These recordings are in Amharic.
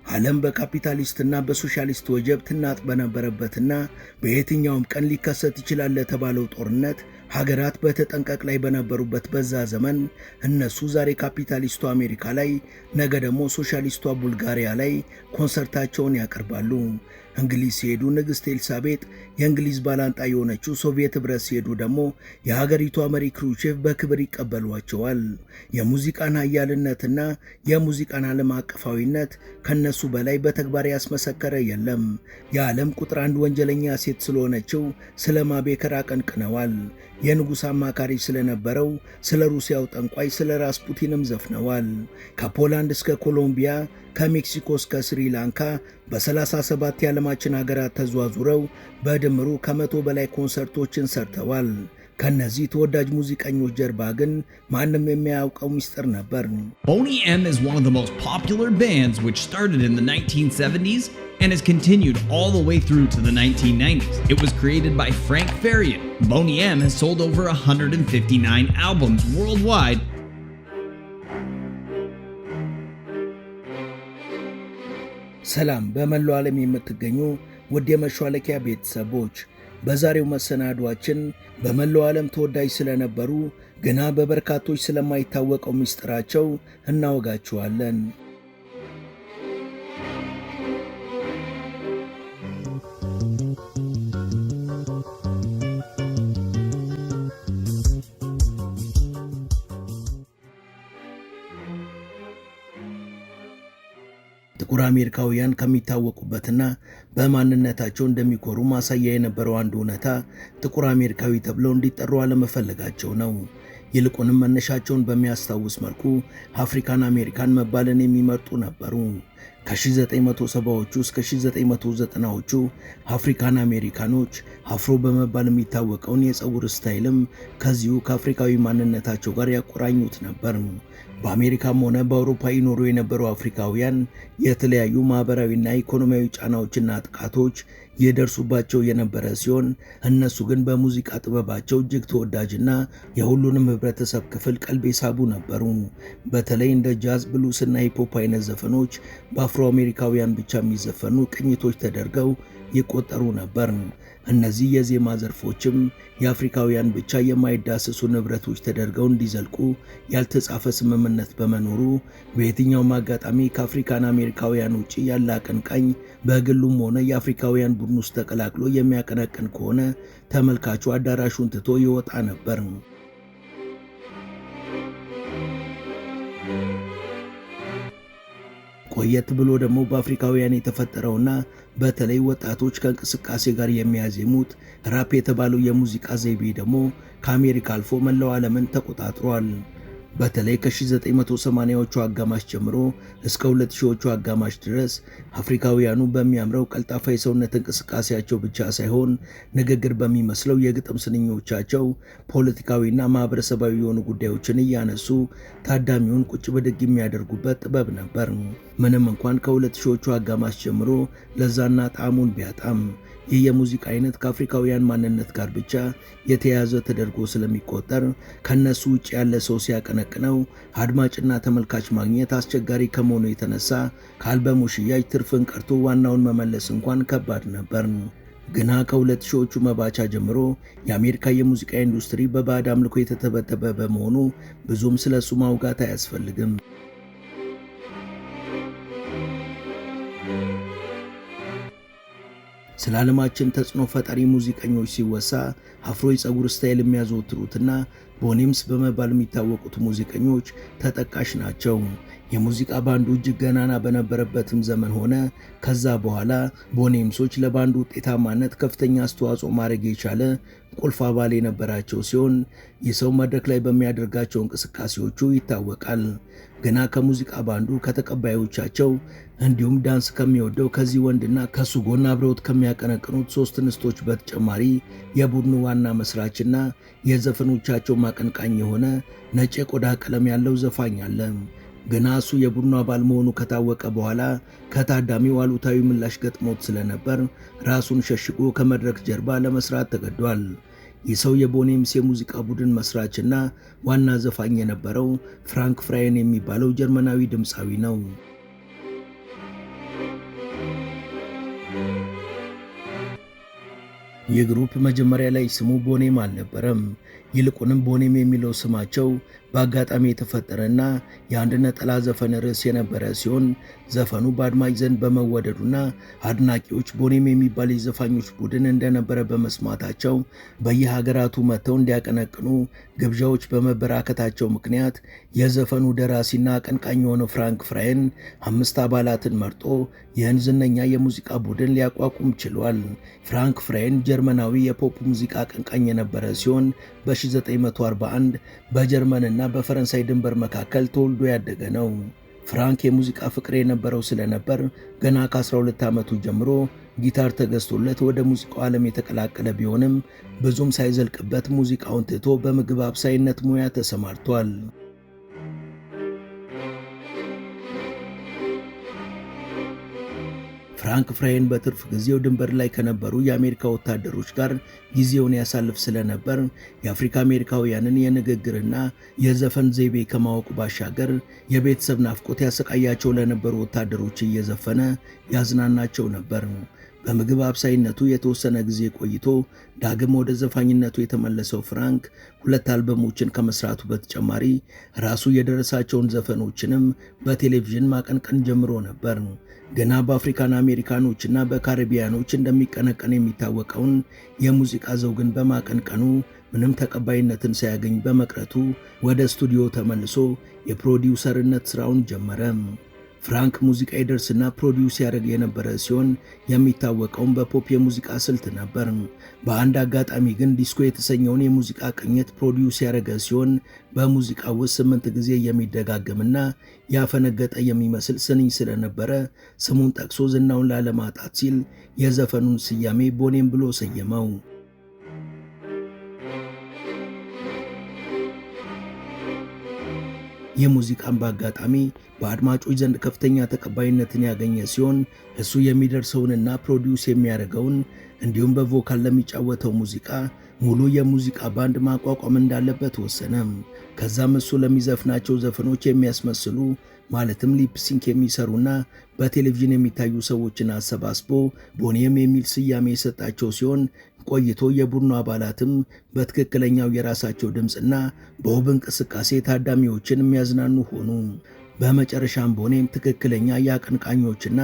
ዓለም በካፒታሊስትና በሶሻሊስት ወጀብ ትናጥ በነበረበትና በየትኛውም ቀን ሊከሰት ይችላል ለተባለው ጦርነት ሀገራት በተጠንቀቅ ላይ በነበሩበት በዛ ዘመን እነሱ ዛሬ ካፒታሊስቱ አሜሪካ ላይ ነገ ደግሞ ሶሻሊስቷ ቡልጋሪያ ላይ ኮንሰርታቸውን ያቀርባሉ። እንግሊዝ ሲሄዱ ንግሥት ኤልሳቤጥ፣ የእንግሊዝ ባላንጣ የሆነችው ሶቪየት ኅብረት ሲሄዱ ደግሞ የሀገሪቷ መሪ ክሩሼቭ በክብር ይቀበሏቸዋል። የሙዚቃን ኃያልነትና የሙዚቃን ዓለም አቀፋዊነት ከነሱ በላይ በተግባር ያስመሰከረ የለም። የዓለም ቁጥር 1 ወንጀለኛ ሴት ስለሆነችው ስለ ማቤከር አቀንቅነዋል። የንጉሥ አማካሪ ስለነበረው ስለ ሩሲያው ጠንቋይ ስለ ራስፑቲንም ዘፍነዋል። ከፖላንድ እስከ ኮሎምቢያ ከሜክሲኮ እስከ ስሪላንካ በ37 የዓለማችን ሀገራት ተዟዙረው በድምሩ ከ100 በላይ ኮንሰርቶችን ሰርተዋል። ከነዚህ ተወዳጅ ሙዚቀኞች ጀርባ ግን ማንም የሚያውቀው ሚስጥር ነበር። Boney M is one of the most popular bands which started in the 1970s and has continued all the way through to the 1990s. It was created by Frank Farian. Boney M has sold over 159 albums worldwide. ሰላም በመላው ዓለም የምትገኙ ውድ የመሿለኪያ ቤተሰቦች፣ በዛሬው መሰናዷችን በመላው ዓለም ተወዳጅ ስለነበሩ ግና በበርካቶች ስለማይታወቀው ሚስጥራቸው እናወጋችኋለን። ጥቁር አሜሪካውያን ከሚታወቁበትና በማንነታቸው እንደሚኮሩ ማሳያ የነበረው አንድ እውነታ ጥቁር አሜሪካዊ ተብለው እንዲጠሩ አለመፈለጋቸው ነው። ይልቁንም መነሻቸውን በሚያስታውስ መልኩ አፍሪካን አሜሪካን መባልን የሚመርጡ ነበሩ። ከ1970ዎቹ እስከ 1990ዎቹ አፍሪካን አሜሪካኖች አፍሮ በመባል የሚታወቀውን የፀጉር ስታይልም ከዚሁ ከአፍሪካዊ ማንነታቸው ጋር ያቆራኙት ነበር። በአሜሪካም ሆነ በአውሮፓ ይኖሩ የነበሩ አፍሪካውያን የተለያዩ ማህበራዊና ኢኮኖሚያዊ ጫናዎችና ጥቃቶች ይደርሱባቸው የነበረ ሲሆን እነሱ ግን በሙዚቃ ጥበባቸው እጅግ ተወዳጅና የሁሉንም ህብረተሰብ ክፍል ቀልብ የሳቡ ነበሩ። በተለይ እንደ ጃዝ፣ ብሉስ እና ሂፕሆፕ አይነት ዘፈኖች በአፍሮ አሜሪካውያን ብቻ የሚዘፈኑ ቅኝቶች ተደርገው ይቆጠሩ ነበር። እነዚህ የዜማ ዘርፎችም የአፍሪካውያን ብቻ የማይዳሰሱ ንብረቶች ተደርገው እንዲዘልቁ ያልተጻፈ ስምምነት በመኖሩ በየትኛውም አጋጣሚ ከአፍሪካን አሜሪካውያን ውጪ ያለ አቀንቃኝ በግሉም ሆነ የአፍሪካውያን ቡድን ውስጥ ተቀላቅሎ የሚያቀነቅን ከሆነ ተመልካቹ አዳራሹን ትቶ ይወጣ ነበር። ቆየት ብሎ ደግሞ በአፍሪካውያን የተፈጠረውና በተለይ ወጣቶች ከእንቅስቃሴ ጋር የሚያዜሙት ራፕ የተባለው የሙዚቃ ዘይቤ ደግሞ ከአሜሪካ አልፎ መላው ዓለምን ተቆጣጥሯል። በተለይ ከ1980ዎቹ አጋማሽ ጀምሮ እስከ 2000ዎቹ አጋማሽ ድረስ አፍሪካውያኑ በሚያምረው ቀልጣፋ የሰውነት እንቅስቃሴያቸው ብቻ ሳይሆን ንግግር በሚመስለው የግጥም ስንኞቻቸው ፖለቲካዊና ማህበረሰባዊ የሆኑ ጉዳዮችን እያነሱ ታዳሚውን ቁጭ ብድግ የሚያደርጉበት ጥበብ ነበር። ምንም እንኳን ከ2000ዎቹ አጋማሽ ጀምሮ ለዛና ጣዕሙን ቢያጣም ይህ የሙዚቃ አይነት ከአፍሪካውያን ማንነት ጋር ብቻ የተያያዘ ተደርጎ ስለሚቆጠር ከነሱ ውጭ ያለ ሰው ሲያቀነቅነው አድማጭና ተመልካች ማግኘት አስቸጋሪ ከመሆኑ የተነሳ ከአልበሙ ሽያጭ ትርፍን ቀርቶ ዋናውን መመለስ እንኳን ከባድ ነበር። ግና ከ2000ዎቹ መባቻ ጀምሮ የአሜሪካ የሙዚቃ ኢንዱስትሪ በባዕድ አምልኮ የተተበተበ በመሆኑ ብዙም ስለሱ ማውጋት አያስፈልግም። ስለ ዓለማችን ተጽዕኖ ፈጣሪ ሙዚቀኞች ሲወሳ አፍሮ የፀጉር ስታይል የሚያዘወትሩትና ቦኔምስ በመባል የሚታወቁት ሙዚቀኞች ተጠቃሽ ናቸው። የሙዚቃ ባንዱ እጅግ ገናና በነበረበትም ዘመን ሆነ ከዛ በኋላ ቦኔምሶች ለባንዱ ውጤታማነት ከፍተኛ አስተዋጽኦ ማድረግ የቻለ ቁልፍ አባል የነበራቸው ሲሆን ይህ ሰው መድረክ ላይ በሚያደርጋቸው እንቅስቃሴዎቹ ይታወቃል። ገና ከሙዚቃ ባንዱ ከተቀባዮቻቸው እንዲሁም ዳንስ ከሚወደው ከዚህ ወንድና ከሱ ጎን አብረውት ከሚያቀነቅኑት 3 እንስቶች በተጨማሪ የቡድኑ ዋና መስራችና የዘፈኖቻቸው ማቀንቃኝ የሆነ ነጭ የቆዳ ቀለም ያለው ዘፋኝ አለ። ገና እሱ የቡድኑ አባል መሆኑ ከታወቀ በኋላ ከታዳሚው አሉታዊ ምላሽ ገጥሞት ስለነበር ራሱን ሸሽጎ ከመድረክ ጀርባ ለመስራት ተገዷል። ይህ ሰው የቦኔምስ የሙዚቃ ቡድን መስራችና ዋና ዘፋኝ የነበረው ፍራንክ ፍራየን የሚባለው ጀርመናዊ ድምፃዊ ነው። የግሩፕ መጀመሪያ ላይ ስሙ ቦኔም አልነበረም። ይልቁንም ቦኔም የሚለው ስማቸው በአጋጣሚ የተፈጠረና የአንድ ነጠላ ዘፈን ርዕስ የነበረ ሲሆን ዘፈኑ በአድማጭ ዘንድ በመወደዱና አድናቂዎች ቦኔም የሚባል የዘፋኞች ቡድን እንደነበረ በመስማታቸው በየሀገራቱ መጥተው እንዲያቀነቅኑ ግብዣዎች በመበራከታቸው ምክንያት የዘፈኑ ደራሲና አቀንቃኝ የሆነው ፍራንክ ፍራየን 5 አባላትን መርጦ ይህን ዝነኛ የሙዚቃ ቡድን ሊያቋቁም ችሏል። ፍራንክ ፍራየን ጀርመናዊ የፖፕ ሙዚቃ አቀንቃኝ የነበረ ሲሆን በ1941 በጀርመንና በፈረንሳይ ድንበር መካከል ተወልዶ ያደገ ነው። ፍራንክ የሙዚቃ ፍቅር የነበረው ስለነበር ገና ከ12 ዓመቱ ጀምሮ ጊታር ተገዝቶለት ወደ ሙዚቃው ዓለም የተቀላቀለ ቢሆንም ብዙም ሳይዘልቅበት ሙዚቃውን ትቶ በምግብ አብሳይነት ሙያ ተሰማርቷል። ፍራንክ ፍራየን በትርፍ ጊዜው ድንበር ላይ ከነበሩ የአሜሪካ ወታደሮች ጋር ጊዜውን ያሳልፍ ስለነበር የአፍሪካ አሜሪካውያንን የንግግርና የዘፈን ዘይቤ ከማወቅ ባሻገር የቤተሰብ ናፍቆት ያሰቃያቸው ለነበሩ ወታደሮች እየዘፈነ ያዝናናቸው ነበር። በምግብ አብሳይነቱ የተወሰነ ጊዜ ቆይቶ ዳግም ወደ ዘፋኝነቱ የተመለሰው ፍራንክ 2 አልበሞችን ከመስራቱ በተጨማሪ ራሱ የደረሳቸውን ዘፈኖችንም በቴሌቪዥን ማቀንቀን ጀምሮ ነበር። ገና በአፍሪካን አሜሪካኖችና በካሪቢያኖች እንደሚቀነቀን የሚታወቀውን የሙዚቃ ዘውግን በማቀንቀኑ ምንም ተቀባይነትን ሳያገኝ በመቅረቱ ወደ ስቱዲዮ ተመልሶ የፕሮዲውሰርነት ስራውን ጀመረ። ፍራንክ ሙዚቃ ይደርስና ፕሮዲውስ ያደርግ የነበረ ሲሆን የሚታወቀውም በፖፕ የሙዚቃ ስልት ነበር። በአንድ አጋጣሚ ግን ዲስኮ የተሰኘውን የሙዚቃ ቅኝት ፕሮዲውስ ያደረገ ሲሆን በሙዚቃ ውስጥ 8 ጊዜ የሚደጋገምና ያፈነገጠ የሚመስል ስንኝ ስለነበረ ስሙን ጠቅሶ ዝናውን ላለማጣት ሲል የዘፈኑን ስያሜ ቦኔም ብሎ ሰየመው። የሙዚቃን በአጋጣሚ በአድማጮች ዘንድ ከፍተኛ ተቀባይነትን ያገኘ ሲሆን እሱ የሚደርሰውንና ፕሮዲውስ የሚያደርገውን እንዲሁም በቮካል ለሚጫወተው ሙዚቃ ሙሉ የሙዚቃ ባንድ ማቋቋም እንዳለበት ወሰነ። ከዛም እሱ ለሚዘፍናቸው ዘፈኖች የሚያስመስሉ ማለትም ሊፕሲንክ የሚሰሩና በቴሌቪዥን የሚታዩ ሰዎችን አሰባስቦ ቦኔም የሚል ስያሜ የሰጣቸው ሲሆን ቆይቶ የቡድኑ አባላትም በትክክለኛው የራሳቸው ድምፅና በውብ እንቅስቃሴ ታዳሚዎችን የሚያዝናኑ ሆኑ። በመጨረሻም ቦኔም ትክክለኛ የአቀንቃኞችና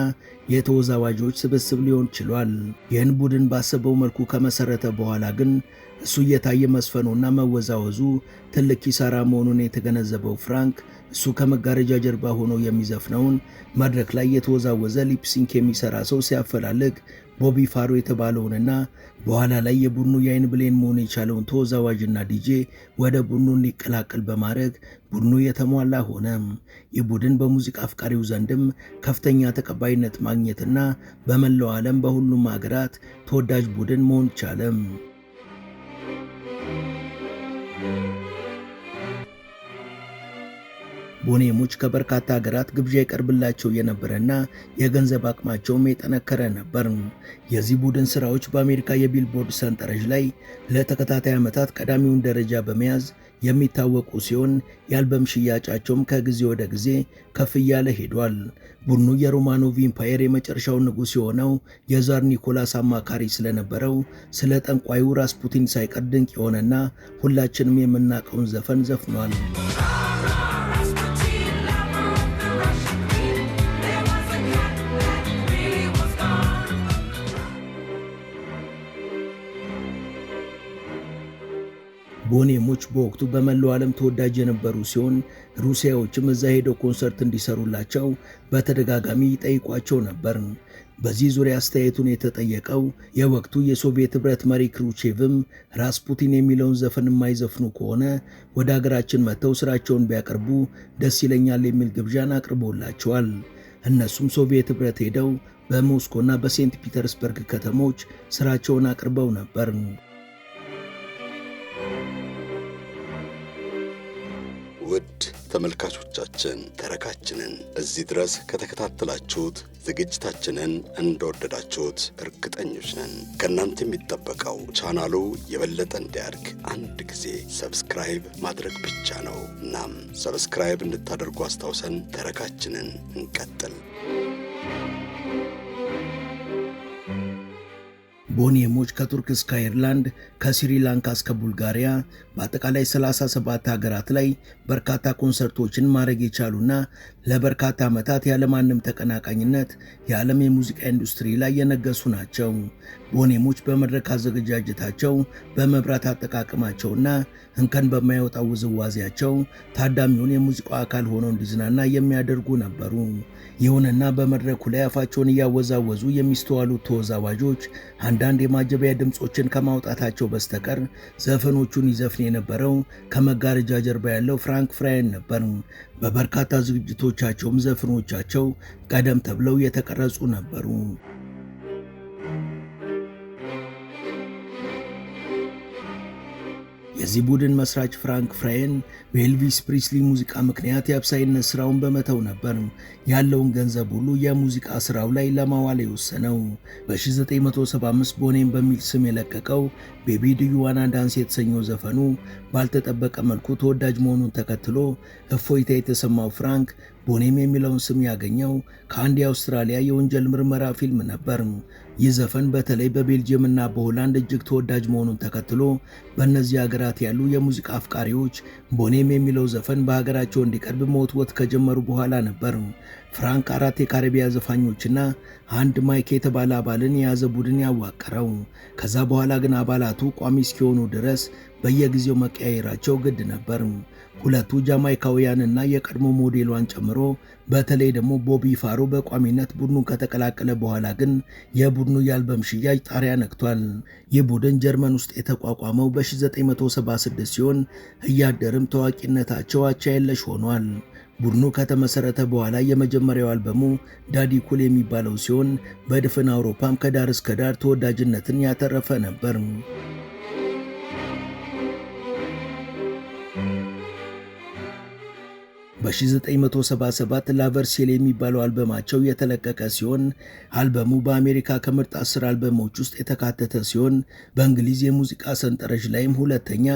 የተወዛዋዦች ስብስብ ሊሆን ችሏል። ይህን ቡድን ባሰበው መልኩ ከመሰረተ በኋላ ግን እሱ እየታየ መስፈኑና መወዛወዙ ትልቅ ኪሳራ መሆኑን የተገነዘበው ፍራንክ እሱ ከመጋረጃ ጀርባ ሆኖ የሚዘፍነውን መድረክ ላይ የተወዛወዘ ሊፕሲንክ የሚሰራ ሰው ሲያፈላልግ ቦቢ ፋሮ የተባለውንና በኋላ ላይ የቡድኑ የአይን ብሌን መሆን የቻለውን ተወዛዋዥና ዲጄ ወደ ቡድኑ እንዲቀላቀል በማድረግ ቡድኑ የተሟላ ሆነ። ይህ ቡድን በሙዚቃ አፍቃሪው ዘንድም ከፍተኛ ተቀባይነት ማግኘትና በመላው ዓለም በሁሉም ሀገራት ተወዳጅ ቡድን መሆን ቻለም። ቦኔሞች ከበርካታ ሀገራት ግብዣ ይቀርብላቸው የነበረና የገንዘብ አቅማቸውም የጠነከረ ነበር። የዚህ ቡድን ስራዎች በአሜሪካ የቢልቦርድ ሰንጠረዥ ላይ ለተከታታይ ዓመታት ቀዳሚውን ደረጃ በመያዝ የሚታወቁ ሲሆን የአልበም ሽያጫቸውም ከጊዜ ወደ ጊዜ ከፍ እያለ ሄዷል። ቡድኑ የሮማኖቭ ኢምፓየር የመጨረሻው ንጉሥ የሆነው የዛር ኒኮላስ አማካሪ ስለነበረው ስለ ጠንቋዩ ራስፑቲን ሳይቀር ድንቅ የሆነና ሁላችንም የምናውቀውን ዘፈን ዘፍኗል። ቦኔሞች በወቅቱ በመላው ዓለም ተወዳጅ የነበሩ ሲሆን ሩሲያዎችም እዛ ሄደው ኮንሰርት እንዲሰሩላቸው በተደጋጋሚ ይጠይቋቸው ነበር። በዚህ ዙሪያ አስተያየቱን የተጠየቀው የወቅቱ የሶቪየት ኅብረት መሪ ክሩቼቭም ራስፑቲን የሚለውን ዘፈን የማይዘፍኑ ከሆነ ወደ አገራችን መጥተው ስራቸውን ቢያቀርቡ ደስ ይለኛል የሚል ግብዣን አቅርቦላቸዋል። እነሱም ሶቪየት ኅብረት ሄደው በሞስኮና በሴንት ፒተርስበርግ ከተሞች ስራቸውን አቅርበው ነበር። ውድ ተመልካቾቻችን ተረካችንን እዚህ ድረስ ከተከታተላችሁት ዝግጅታችንን እንደወደዳችሁት እርግጠኞች ነን። ከእናንተ የሚጠበቀው ቻናሉ የበለጠ እንዲያድግ አንድ ጊዜ ሰብስክራይብ ማድረግ ብቻ ነው። እናም ሰብስክራይብ እንድታደርጉ አስታውሰን ተረካችንን እንቀጥል። ቦኔሞች ከቱርክ እስከ አይርላንድ ከስሪላንካ እስከ ቡልጋሪያ በአጠቃላይ 37 ሀገራት ላይ በርካታ ኮንሰርቶችን ማድረግ የቻሉና ለበርካታ ዓመታት ያለማንም ተቀናቃኝነት የዓለም የሙዚቃ ኢንዱስትሪ ላይ የነገሱ ናቸው። ቦኔሞች በመድረክ አዘገጃጀታቸው፣ በመብራት አጠቃቀማቸውና እንከን በማይወጣው ውዝዋዜያቸው ታዳሚውን የሙዚቃው አካል ሆነው እንዲዝናና የሚያደርጉ ነበሩ። ይሁንና በመድረኩ ላይ አፋቸውን እያወዛወዙ የሚስተዋሉት ተወዛዋዦች አንዳንድ የማጀቢያ ድምፆችን ከማውጣታቸው በስተቀር ዘፈኖቹን ይዘፍን የነበረው ከመጋረጃ ጀርባ ያለው ፍራንክ ፍራየን ነበር። በበርካታ ዝግጅቶቻቸውም ዘፈኖቻቸው ቀደም ተብለው የተቀረጹ ነበሩ። የዚህ ቡድን መስራች ፍራንክ ፍራየን በኤልቪስ ፕሪስሊ ሙዚቃ ምክንያት የአብሳይነት ስራውን በመተው ነበር ያለውን ገንዘብ ሁሉ የሙዚቃ ስራው ላይ ለማዋል የወሰነው። በ1975 ቦኔም በሚል ስም የለቀቀው ቤቢ ዱ ዩ ዋና ዳንስ የተሰኘው ዘፈኑ ባልተጠበቀ መልኩ ተወዳጅ መሆኑን ተከትሎ እፎይታ የተሰማው ፍራንክ ቦኔም የሚለውን ስም ያገኘው ከአንድ የአውስትራሊያ የወንጀል ምርመራ ፊልም ነበር። ይህ ዘፈን በተለይ በቤልጅየም እና በሆላንድ እጅግ ተወዳጅ መሆኑን ተከትሎ በእነዚህ ሀገራት ያሉ የሙዚቃ አፍቃሪዎች ቦኔም የሚለው ዘፈን በሀገራቸው እንዲቀርብ መወትወት ከጀመሩ በኋላ ነበር ፍራንክ 4 የካሪቢያ ዘፋኞችና አንድ ማይክ የተባለ አባልን የያዘ ቡድን ያዋቀረው። ከዛ በኋላ ግን አባላቱ ቋሚ እስኪሆኑ ድረስ በየጊዜው መቀያየራቸው ግድ ነበር። ሁለቱ ጃማይካውያንና የቀድሞ ሞዴሏን ጨምሮ በተለይ ደግሞ ቦቢ ፋሮ በቋሚነት ቡድኑን ከተቀላቀለ በኋላ ግን የቡድኑ የአልበም ሽያጭ ጣሪያ ነክቷል። ይህ ቡድን ጀርመን ውስጥ የተቋቋመው በ1976 ሲሆን እያደርም ታዋቂነታቸው አቻ የለሽ ሆኗል። ቡድኑ ከተመሰረተ በኋላ የመጀመሪያው አልበሙ ዳዲ ኩል የሚባለው ሲሆን በድፍን አውሮፓም ከዳር እስከ ዳር ተወዳጅነትን ያተረፈ ነበር። በ1977 ላቨርሴል የሚባለው አልበማቸው የተለቀቀ ሲሆን አልበሙ በአሜሪካ ከምርጥ 10 አልበሞች ውስጥ የተካተተ ሲሆን በእንግሊዝ የሙዚቃ ሰንጠረዥ ላይም ሁለተኛ፣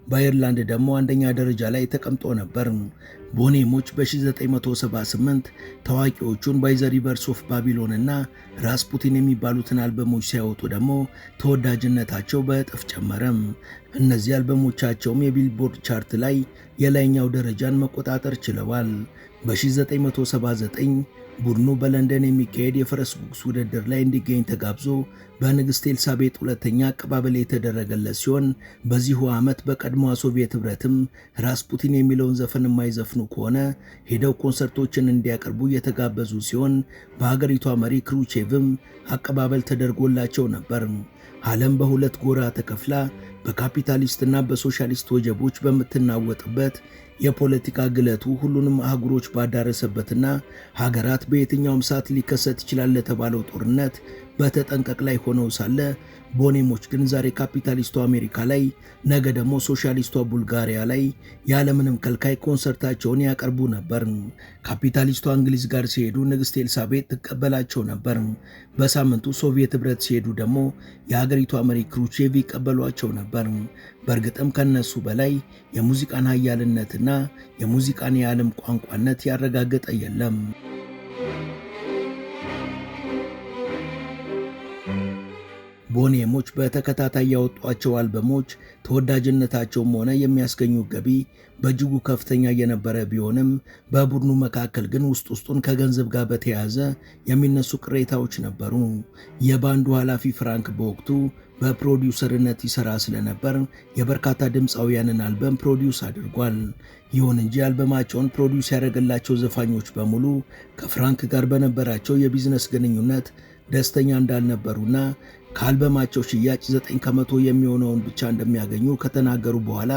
በአየርላንድ ደግሞ አንደኛ ደረጃ ላይ ተቀምጦ ነበር። ቦኔሞች በ1978 ታዋቂዎቹን ባይ ዘ ሪቨርስ ኦፍ ባቢሎን እና ራስፑቲን የሚባሉትን አልበሞች ሲያወጡ ደግሞ ተወዳጅነታቸው በእጥፍ ጨመረም። እነዚህ አልበሞቻቸውም የቢልቦርድ ቻርት ላይ የላይኛው ደረጃን መቆጣጠር ችለዋል። በ1979 ቡድኑ በለንደን የሚካሄድ የፈረስ ጉግስ ውድድር ላይ እንዲገኝ ተጋብዞ በንግሥት ኤልሳቤጥ ሁለተኛ አቀባበል የተደረገለት ሲሆን በዚሁ ዓመት በቀድሞዋ ሶቪየት ኅብረትም ራስፑቲን የሚለውን ዘፈን የማይዘፍኑ ከሆነ ሄደው ኮንሰርቶችን እንዲያቀርቡ የተጋበዙ ሲሆን በሀገሪቷ መሪ ክሩቼቭም አቀባበል ተደርጎላቸው ነበር። ዓለም በሁለት ጎራ ተከፍላ በካፒታሊስትና በሶሻሊስት ወጀቦች በምትናወጥበት የፖለቲካ ግለቱ ሁሉንም አህጉሮች ባዳረሰበትና ሀገራት በየትኛውም ሰዓት ሊከሰት ይችላል ለተባለው ጦርነት በተጠንቀቅ ላይ ሆነው ሳለ ቦኔሞች ግን ዛሬ ካፒታሊስቷ አሜሪካ ላይ ነገ ደግሞ ሶሻሊስቷ ቡልጋሪያ ላይ ያለምንም ከልካይ ኮንሰርታቸውን ያቀርቡ ነበር። ካፒታሊስቷ እንግሊዝ ጋር ሲሄዱ ንግሥት ኤልሳቤጥ ትቀበላቸው ነበር። በሳምንቱ ሶቪየት ኅብረት ሲሄዱ ደግሞ የሀገሪቷ መሪ ክሩቼቭ ይቀበሏቸው ነበር። በእርግጥም ከነሱ በላይ የሙዚቃን ኃያልነትና የሙዚቃን የዓለም ቋንቋነት ያረጋገጠ የለም። ቦኔሞች በተከታታይ ያወጧቸው አልበሞች ተወዳጅነታቸውም ሆነ የሚያስገኙ ገቢ በእጅጉ ከፍተኛ የነበረ ቢሆንም በቡድኑ መካከል ግን ውስጡን ከገንዘብ ጋር በተያያዘ የሚነሱ ቅሬታዎች ነበሩ። የባንዱ ኃላፊ ፍራንክ በወቅቱ በፕሮዲውሰርነት ይሰራ ስለነበር የበርካታ ድምፃውያንን አልበም ፕሮዲውስ አድርጓል። ይሁን እንጂ አልበማቸውን ፕሮዲውስ ያደረገላቸው ዘፋኞች በሙሉ ከፍራንክ ጋር በነበራቸው የቢዝነስ ግንኙነት ደስተኛ እንዳልነበሩና ከአልበማቸው ሽያጭ 9 ከመቶ የሚሆነውን ብቻ እንደሚያገኙ ከተናገሩ በኋላ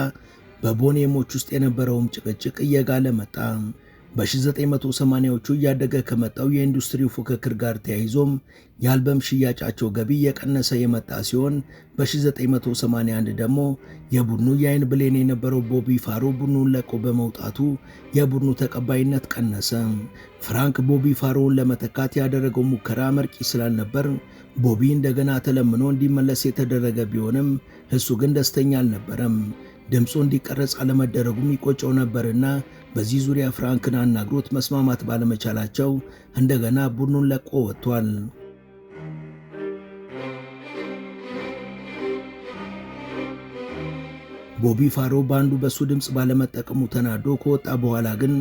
በቦኔሞች ውስጥ የነበረውም ጭቅጭቅ እየጋለ መጣ። በ1980ዎቹ እያደገ ከመጣው የኢንዱስትሪው ፉክክር ጋር ተያይዞም የአልበም ሽያጫቸው ገቢ የቀነሰ የመጣ ሲሆን በ1981 ደግሞ የቡድኑ የአይን ብሌን የነበረው ቦቢ ፋሮ ቡድኑን ለቆ በመውጣቱ የቡድኑ ተቀባይነት ቀነሰ። ፍራንክ ቦቢ ፋሮውን ለመተካት ያደረገው ሙከራ መርቂ ስላልነበር ቦቢ እንደገና ተለምኖ እንዲመለስ የተደረገ ቢሆንም እሱ ግን ደስተኛ አልነበረም። ድምፁ እንዲቀረጽ አለመደረጉም ይቆጨው ነበርና በዚህ ዙሪያ ፍራንክን አናግሮት መስማማት ባለመቻላቸው እንደገና ቡድኑን ለቆ ወጥቷል። ቦቢ ፋሮ ባንዱ በሱ ድምፅ ባለመጠቀሙ ተናዶ ከወጣ በኋላ ግን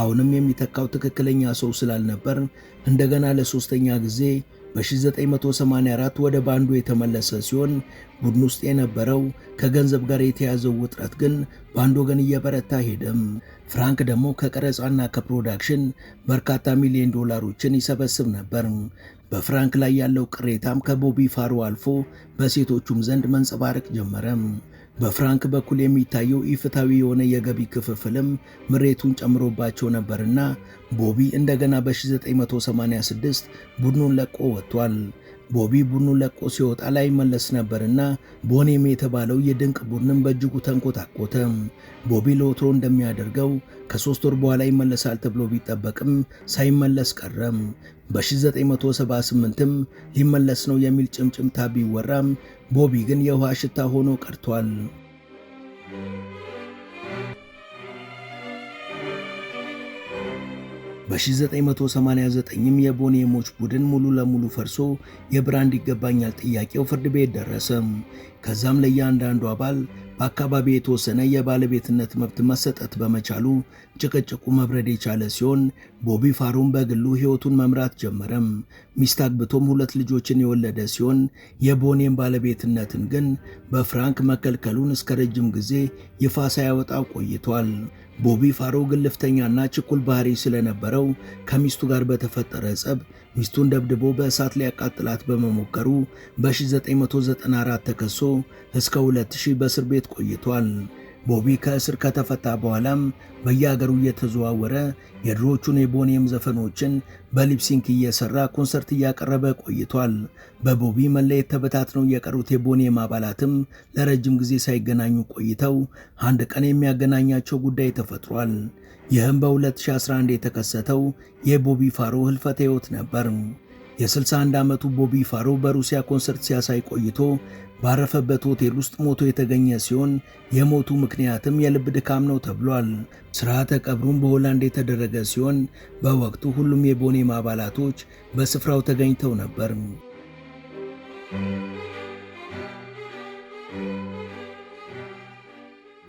አሁንም የሚተካው ትክክለኛ ሰው ስላልነበር እንደገና ለሶስተኛ ጊዜ በ1984 ወደ ባንዱ የተመለሰ ሲሆን ቡድን ውስጥ የነበረው ከገንዘብ ጋር የተያዘው ውጥረት ግን በአንድ ወገን እየበረታ ሄደም። ፍራንክ ደግሞ ከቀረጻና ከፕሮዳክሽን በርካታ ሚሊዮን ዶላሮችን ይሰበስብ ነበር። በፍራንክ ላይ ያለው ቅሬታም ከቦቢ ፋሮ አልፎ በሴቶቹም ዘንድ መንጸባረቅ ጀመረ። በፍራንክ በኩል የሚታየው ኢፍታዊ የሆነ የገቢ ክፍፍልም ምሬቱን ጨምሮባቸው ነበርና ቦቢ እንደገና በ1986 ቡድኑን ለቆ ወጥቷል። ቦቢ ቡድኑን ለቆ ሲወጣ ላይ መለስ ነበርና ቦኔም የተባለው የድንቅ ቡድንም በእጅጉ ተንኮታኮተ። ቦቢ ለወትሮ እንደሚያደርገው ከ3 ወር በኋላ ይመለሳል ተብሎ ቢጠበቅም ሳይመለስ ቀረም። በ1978ም ሊመለስ ነው የሚል ጭምጭምታ ቢወራም ቦቢ ግን የውሃ ሽታ ሆኖ ቀርቷል። በ1989ም የቦኔሞች ቡድን ሙሉ ለሙሉ ፈርሶ የብራንድ ይገባኛል ጥያቄው ፍርድ ቤት ደረሰ። ከዛም ለእያንዳንዱ አባል በአካባቢ የተወሰነ የባለቤትነት መብት መሰጠት በመቻሉ ጭቅጭቁ መብረድ የቻለ ሲሆን ቦቢ ፋሮም በግሉ ሕይወቱን መምራት ጀመረም። ሚስት አግብቶም 2 ልጆችን የወለደ ሲሆን የቦኔም ባለቤትነትን ግን በፍራንክ መከልከሉን እስከ ረጅም ጊዜ ይፋ ሳያወጣው ቆይቷል። ቦቢ ፋሮ ግልፍተኛና ችኩል ባህሪ ስለነበረው ከሚስቱ ጋር በተፈጠረ ጸብ ሚስቱን ደብድቦ በእሳት ሊያቃጥላት በመሞከሩ በ1994 ተከሶ እስከ 2000 በእስር ቤት ቆይቷል። ቦቢ ከእስር ከተፈታ በኋላም በየሀገሩ እየተዘዋወረ የድሮቹን የቦኔም ዘፈኖችን በሊፕሲንክ እየሰራ ኮንሰርት እያቀረበ ቆይቷል። በቦቢ መለየት ተበታትነው የቀሩት የቦኔም አባላትም ለረጅም ጊዜ ሳይገናኙ ቆይተው አንድ ቀን የሚያገናኛቸው ጉዳይ ተፈጥሯል። ይህም በ2011 የተከሰተው የቦቢ ፋሮ ህልፈተ ሕይወት ነበር። የ61 ዓመቱ ቦቢ ፋሮ በሩሲያ ኮንሰርት ሲያሳይ ቆይቶ ባረፈበት ሆቴል ውስጥ ሞቶ የተገኘ ሲሆን የሞቱ ምክንያትም የልብ ድካም ነው ተብሏል። ስርዓተ ቀብሩም በሆላንድ የተደረገ ሲሆን በወቅቱ ሁሉም የቦኔም አባላቶች በስፍራው ተገኝተው ነበር።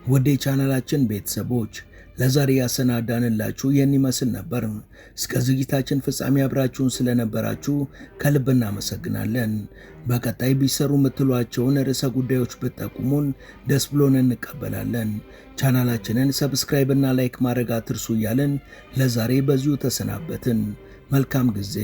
ወደ ቻናላችን ቤተሰቦች ለዛሬ ያሰናዳንላችሁ ይህን ይመስል ነበር። እስከ ዝግጅታችን ፍጻሜ አብራችሁን ስለነበራችሁ ከልብ እናመሰግናለን። በቀጣይ ቢሰሩ የምትሏቸውን ርዕሰ ጉዳዮች ብትጠቁሙን ደስ ብሎን እንቀበላለን። ቻናላችንን ሰብስክራይብ እና ላይክ ማድረግ አትርሱ እያልን ለዛሬ በዚሁ ተሰናበትን። መልካም ጊዜ